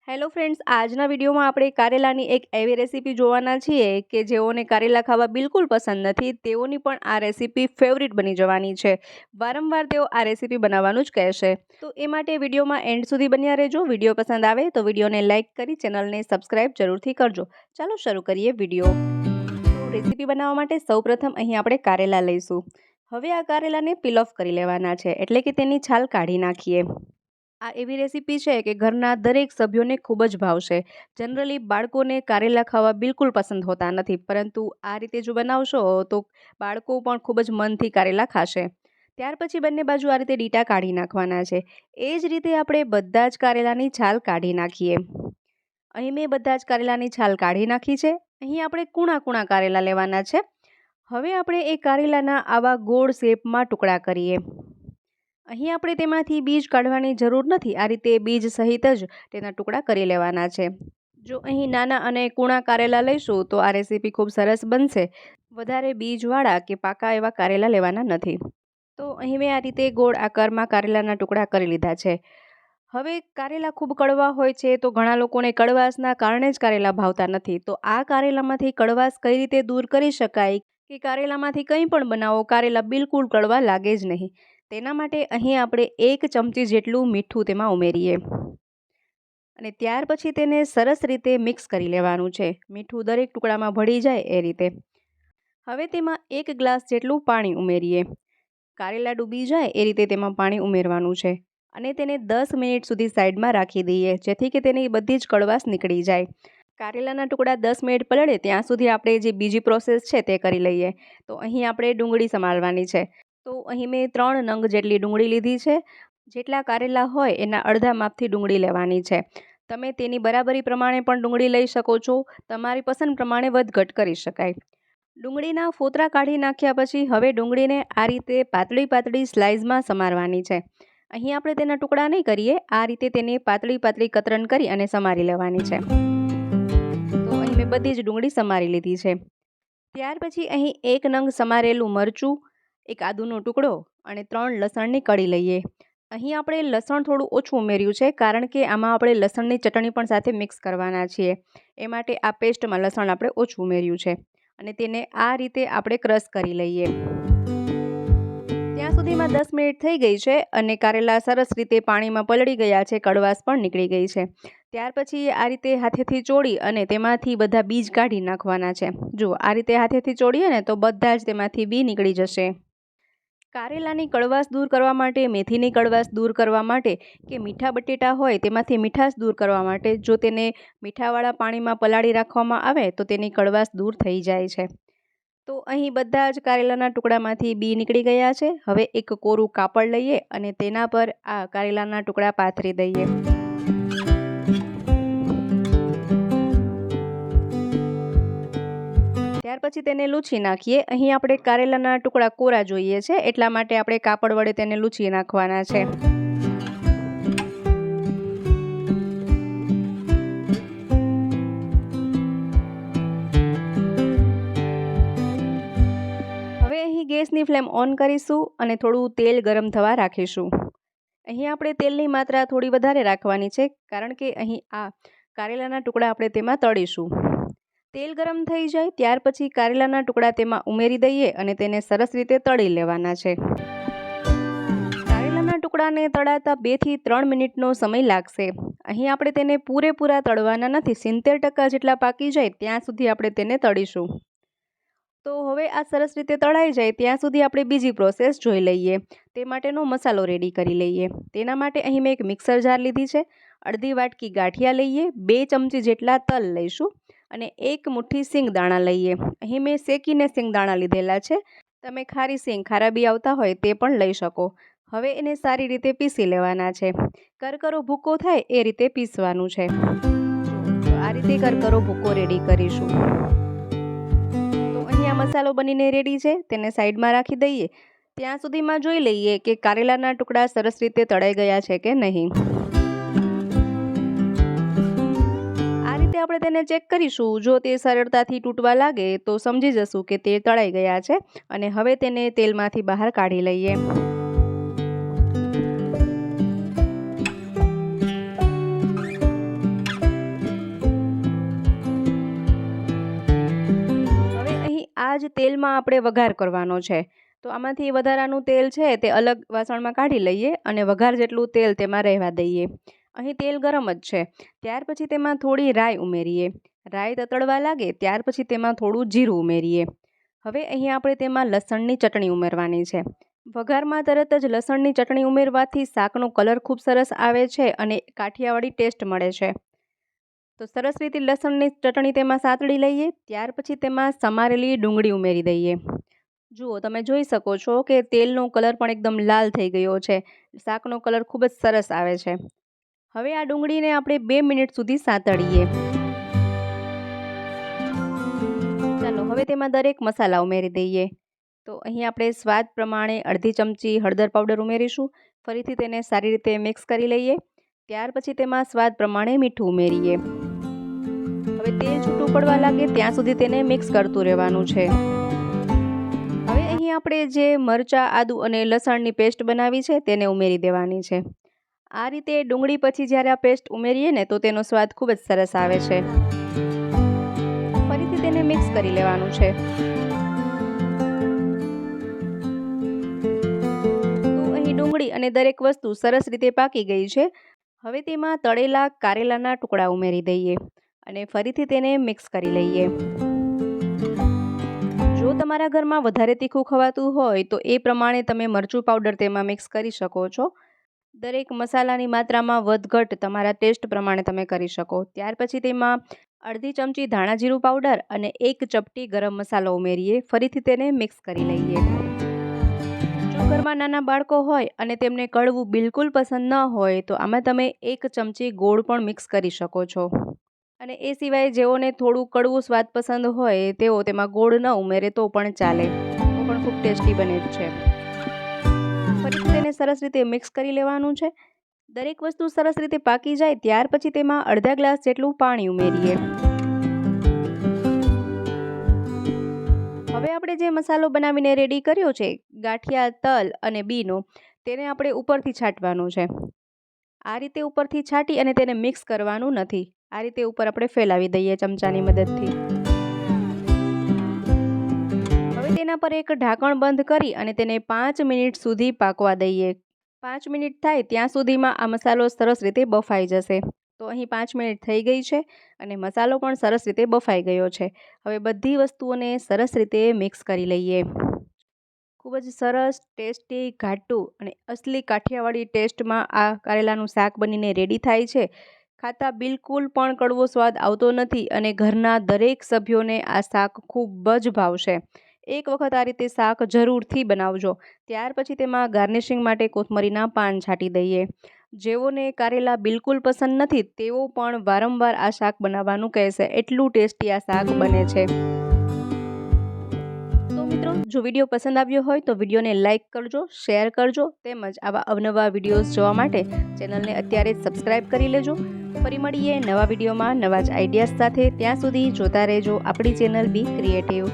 Hello friends, આજના વિડીયોમાં આપણે કારેલાની એક એવી રેસીપી જોવાના છીએ કે જેઓને કારેલા ખાવા બિલકુલ પસંદ નથી તેઓની પણ આ રેસીપી ફેવરિટ બની જવાની છે. વારંવાર તેઓ આ રેસીપી બનાવવાનું જ કહેશે. તો એ માટે વિડીયોમાં એન્ડ સુધી બન્યા રહેજો. વિડીયો પસંદ આવે તો વિડીયોને લાઇક કરી ચેનલને સબસ્ક્રાઈબ જરૂરથી કરજો. ચાલો શરૂ કરીએ વિડીયો. તો રેસીપી બનાવવા માટે સૌપ્રથમ અહીં આપણે કારેલા લઈશું. હવે આ કારેલાને પીલ ઓફ કરી લેવાના છે, એટલે કે તેની છાલ કાઢી નાખીએ. આ એવી રેસીપી છે કે ઘરના દરેક સભ્યોને ખૂબ જ ભાવશે. જનરલી બાળકોને કારેલા ખાવા બિલકુલ પસંદ હોતા નથી, પરંતુ આ રીતે જો બનાવશો તો બાળકો પણ ખૂબ જ મનથી કારેલા ખાશે. ત્યાર પછી બંને બાજુ આ રીતે ડીટા કાઢી નાખવાના છે. એ જ રીતે આપણે બધા જ કારેલાની છાલ કાઢી નાખીએ. અહીં મેં બધા જ કારેલાની છાલ કાઢી નાખી છે. અહીં આપણે કૂણા કૂણા કારેલા લેવાના છે. હવે આપણે એ કારેલાના આવા ગોળ શેપમાં ટુકડા કરીએ. અહીં આપણે તેમાંથી બીજ કાઢવાની જરૂર નથી. આ રીતે બીજ સહિત જ તેના ટુકડા કરી લેવાના છે. જો અહીં નાના અને કૂણા કારેલા લઈશું તો આ રેસીપી ખૂબ સરસ બનશે. વધારે બીજવાળા કે પાકા એવા કારેલા લેવાના નથી. તો અહીં મેં આ રીતે ગોળ આકારમાં કારેલાના ટુકડા કરી લીધા છે. હવે કારેલા ખૂબ કડવા હોય છે, તો ઘણા લોકોને કડવાશના કારણે જ કારેલા ભાવતા નથી. તો આ કારેલામાંથી કડવાશ કઈ રીતે દૂર કરી શકાય કે કારેલામાંથી કંઈ પણ બનાવો, કારેલા બિલકુલ કડવા લાગે જ નહીં, તેના માટે અહીં આપણે 1 ચમચી જેટલું મીઠું તેમાં ઉમેરીએ અને ત્યાર પછી તેને સરસ રીતે મિક્સ કરી લેવાનું છે. મીઠું દરેક ટુકડામાં ભળી જાય એ રીતે. હવે તેમાં 1 ગ્લાસ જેટલું પાણી ઉમેરીએ. કારેલા ડૂબી જાય એ રીતે તેમાં પાણી ઉમેરવાનું છે અને તેને 10 મિનિટ સુધી સાઈડમાં રાખી દઈએ, જેથી કે તેની બધી જ કડવાશ નીકળી જાય. કારેલાના ટુકડા 10 મિનિટ પલળે ત્યાં સુધી આપણે જે બીજી પ્રોસેસ છે તે કરી લઈએ. તો અહીં આપણે ડુંગળી સમારવાની છે. તો અહીં મેં 3 નંગ જેટલી ડુંગળી લીધી છે. જેટલા કારેલા હોય એના અડધા માપથી ડુંગળી લેવાની છે. તમે તેની બરાબરી પ્રમાણે પણ ડુંગળી લઈ શકો છો. તમારી પસંદ પ્રમાણે વધઘટ કરી શકાય. ડુંગળીના ફોતરા કાઢી નાખ્યા પછી હવે ડુંગળીને આ રીતે પાતળી પાતળી સ્લાઇસમાં સમારવાની છે. અહીં આપણે તેના ટુકડા નહીં કરીએ, આ રીતે તેને પાતળી પાતળી કતરન કરી અને સમારી લેવાની છે. તો અહીં મેં બધી જ ડુંગળી સમારી લીધી છે. ત્યાર પછી અહીં 1 નંગ સમારેલું મરચું, 1 આદુનો ટુકડો અને 3 લસણની કળી લઈએ. અહીં આપણે લસણ થોડું ઓછું ઉમેર્યું છે, કારણ કે આમાં આપણે લસણની ચટણી પણ સાથે મિક્સ કરવાના છીએ. એ માટે આ પેસ્ટમાં લસણ આપણે ઓછું ઉમેર્યું છે અને તેને આ રીતે આપણે ક્રશ કરી લઈએ. ત્યાં સુધીમાં 10 મિનિટ થઈ ગઈ છે અને કારેલા સરસ રીતે પાણીમાં પલળી ગયા છે, કડવાશ પણ નીકળી ગઈ છે. ત્યાર પછી આ રીતે હાથેથી ચોળી અને તેમાંથી બધા બીજ કાઢી નાખવાના છે. જો આ રીતે હાથેથી ચોળીએ ને તો બધા જ તેમાંથી બી નીકળી જશે. કારેલાની કડવાશ દૂર કરવા માટે, મેથીની કડવાશ દૂર કરવા માટે કે મીઠા બટેટા હોય તેમાંથી મીઠાશ દૂર કરવા માટે જો તેને મીઠાવાળા પાણીમાં પલાળી રાખવામાં આવે તો તેની કડવાશ દૂર થઈ જાય છે. તો અહીં બધા જ કારેલાના ટુકડામાંથી બી નીકળી ગયા છે. હવે એક કોરું કાપડ લઈએ અને તેના પર આ કારેલાના ટુકડા પાથરી દઈએ. ત્યાર પછી તેને લૂછી નાખીએ. અહીં આપણે કારેલાના ટુકડા કોરા જોઈએ છે, એટલા માટે આપણે કાપડ વડે તેને લૂછી નાખવાના છે. હવે અહીં ગેસની ફ્લેમ ઓન કરીશું અને થોડું તેલ ગરમ થવા રાખીશું. અહીં આપણે તેલની માત્રા થોડી વધારે રાખવાની છે, કારણ કે અહીં આ કારેલાના ટુકડા આપણે તેમાં તળીશું. તેલ ગરમ થઈ જાય ત્યાર પછી કારેલાના ટુકડા તેમાં ઉમેરી દઈએ અને તેને સરસ રીતે તળી લેવાના છે. કારેલાના ટુકડાને તળાતા 2 થી 3 મિનિટનો સમય લાગશે. અહીં આપણે તેને પૂરેપૂરા તળવાના નથી. 70% જેટલા પાકી જાય ત્યાં સુધી આપણે તેને તળીશું. તો હવે આ સરસ રીતે તળાઈ જાય ત્યાં સુધી આપણે બીજી પ્રોસેસ જોઈ લઈએ. તે માટેનો મસાલો રેડી કરી લઈએ. તેના માટે અહીં મેં એક મિક્સર જાર લીધી છે. અડધી વાટકી ગાંઠિયા લઈએ, 2 ચમચી જેટલા તલ લઈશું અને 1 મુઠ્ઠી સિંગદાણા લઈએ. અહીં મેં શેકીને સિંગદાણા લીધેલા છે. તમે ખારી સિંગ, ખારા બી આવતા હોય તે પણ લઈ શકો. હવે એને સારી રીતે પીસી લેવાના છે. કરકરો ભૂકો થાય એ રીતે પીસવાનું છે. તો આ રીતે કરકરો ભૂકો રેડી કરીશું. તો અહીં આ મસાલો બનીને રેડી છે. તેને સાઈડમાં રાખી દઈએ. ત્યાં સુધીમાં જોઈ લઈએ કે કારેલાના ટુકડા સરસ રીતે તળાઈ ગયા છે કે નહીં. આપણે તેને ચેક કરીશું. જો તે સરળતાથી તૂટવા લાગે તો સમજી જશું કે તે તળાઈ ગયા છે અને હવે તેને તેલમાંથી બહાર કાઢી લઈએ. જ તેલમાં આપણે વઘાર કરવાનો છે. તો આમાંથી વધારાનું તેલ છે તે અલગ વાસણમાં કાઢી લઈએ અને વઘાર જેટલું તેલ તેમાં રહેવા દઈએ. અહીં તેલ ગરમ જ છે. ત્યાર પછી તેમાં થોડી રાઈ ઉમેરીએ. રાઈ તતડવા લાગે ત્યાર પછી તેમાં થોડું જીરું ઉમેરીએ. હવે અહીં આપણે તેમાં લસણની ચટણી ઉમેરવાની છે. વઘારમાં તરત જ લસણની ચટણી ઉમેરવાથી શાકનો કલર ખૂબ સરસ આવે છે અને કાઠિયાવાડી ટેસ્ટ મળે છે. તો સરસ રીતે લસણની ચટણી તેમાં સાતળી લઈએ. ત્યાર પછી તેમાં સમારેલી ડુંગળી ઉમેરી દઈએ. જુઓ, તમે જોઈ શકો છો કે તેલનો કલર પણ એકદમ લાલ થઈ ગયો છે. શાકનો કલર ખૂબ જ સરસ આવે છે. હવે આ ડુંગળીને આપણે 2 મિનિટ સુધી સાતળીએ. ચાલો હવે તેમાં દરેક મસાલા ઉમેરી દઈએ. તો અહીં આપણે સ્વાદ પ્રમાણે અડધી ચમચી હળદર પાવડર ઉમેરીશું. ફરીથી તેને સારી રીતે મિક્સ કરી લઈએ. ત્યાર પછી તેમાં સ્વાદ પ્રમાણે મીઠું ઉમેરીએ. હવે તેલ છૂટું પડવા લાગે ત્યાં સુધી તેને મિક્સ કરતું રહેવાનું છે. હવે અહીં આપણે જે મરચાં, આદુ અને લસણની પેસ્ટ બનાવી છે તેને ઉમેરી દેવાની છે. આ રીતે ડુંગળી પછી જ્યારે આ પેસ્ટ ઉમેરીએ ને તો તેનો સ્વાદ ખૂબ જ સરસ આવે છે. ફરીથી તેને મિક્સ કરી લેવાનું છે. તો અહીં ડુંગળી અને દરેક વસ્તુ સરસ રીતે પાકી ગઈ છે. હવે તેમાં તળેલા કારેલાના ટુકડા ઉમેરી દઈએ અને ફરીથી તેને મિક્સ કરી લઈએ. જો તમારા ઘરમાં વધારે તીખું ખવાતું હોય તો એ પ્રમાણે તમે મરચું પાવડર તેમાં મિક્સ કરી શકો છો. દરેક મસાલાની માત્રામાં વધઘટ તમારા ટેસ્ટ પ્રમાણે તમે કરી શકો. ત્યાર પછી તેમાં અડધી ચમચી ધાણા જીરું પાવડર અને 1 ચપટી ગરમ મસાલો ઉમેરીએ. ફરીથી તેને મિક્સ કરી લઈએ. જો ઘરમાં નાના બાળકો હોય અને તેમને કડવું બિલકુલ પસંદ ન હોય તો આમાં તમે 1 ચમચી ગોળ પણ મિક્સ કરી શકો છો. અને એ સિવાય જેઓને થોડું કડવું સ્વાદ પસંદ હોય તેઓ તેમાં ગોળ ન ઉમેરે તો પણ ચાલે. તો પણ ખૂબ ટેસ્ટી બને છે. ફરીથી તેને સરસ રીતે મિક્સ કરી લેવાનું છે. દરેક વસ્તુ સરસ રીતે પાકી જાય ત્યાર પછી તેમાં અડધા ગ્લાસ જેટલું પાણી ઉમેરીએ. હવે આપણે જે મસાલો બનાવીને રેડી કર્યો છે, ગાંઠિયા, તલ અને બીનો, તેને આપણે ઉપરથી છાંટવાનો છે. આ રીતે ઉપરથી છાંટી અને તેને મિક્સ કરવાનું નથી. આ રીતે ઉપર આપણે ફેલાવી દઈએ ચમચાની મદદથી. હવે તેના પર એક ઢાંકણ બંધ કરી અને તેને 5 મિનિટ સુધી પાકવા દઈએ. 5 મિનિટ થાય ત્યાં સુધીમાં આ મસાલો સરસ રીતે બફાઈ જશે. તો અહીં 5 મિનિટ થઈ ગઈ છે અને મસાલો પણ સરસ રીતે બફાઈ ગયો છે. હવે બધી વસ્તુઓને સરસ રીતે મિક્સ કરી લઈએ. ખૂબ જ સરસ, ટેસ્ટી, ઘાટું અને અસલી કાઠિયાવાડી ટેસ્ટમાં આ કારેલાનું શાક બનીને રેડી થાય છે. ખાતા બિલકુલ પણ કડવો સ્વાદ આવતો નથી અને ઘરના દરેક સભ્યોને આ શાક ખૂબ જ ભાવશે. એક વખત આ રીતે શાક જરૂરથી બનાવજો. ત્યાર પછી તેમાં ગાર્નિશિંગ માટે કોથમરીના પાન છાંટી દઈએ. જેઓને કારેલા બિલકુલ પસંદ નથી તેઓ પણ વારંવાર આ શાક બનાવવાનું કહેશે. એટલું ટેસ્ટી આ શાક બને છે. તો મિત્રો, જો વિડીયો પસંદ આવ્યો હોય તો વિડીયોને લાઇક કરજો, શેર કરજો તેમજ આવા અવનવા વિડીયોઝ જોવા માટે ચેનલને અત્યારે જ સબસ્ક્રાઈબ કરી લેજો. ફરી મળીએ નવા વિડીયોમાં નવા જ આઈડિયાઝ સાથે. ત્યાં સુધી જોતા રહેજો આપણી ચેનલ બી ક્રિએટિવ.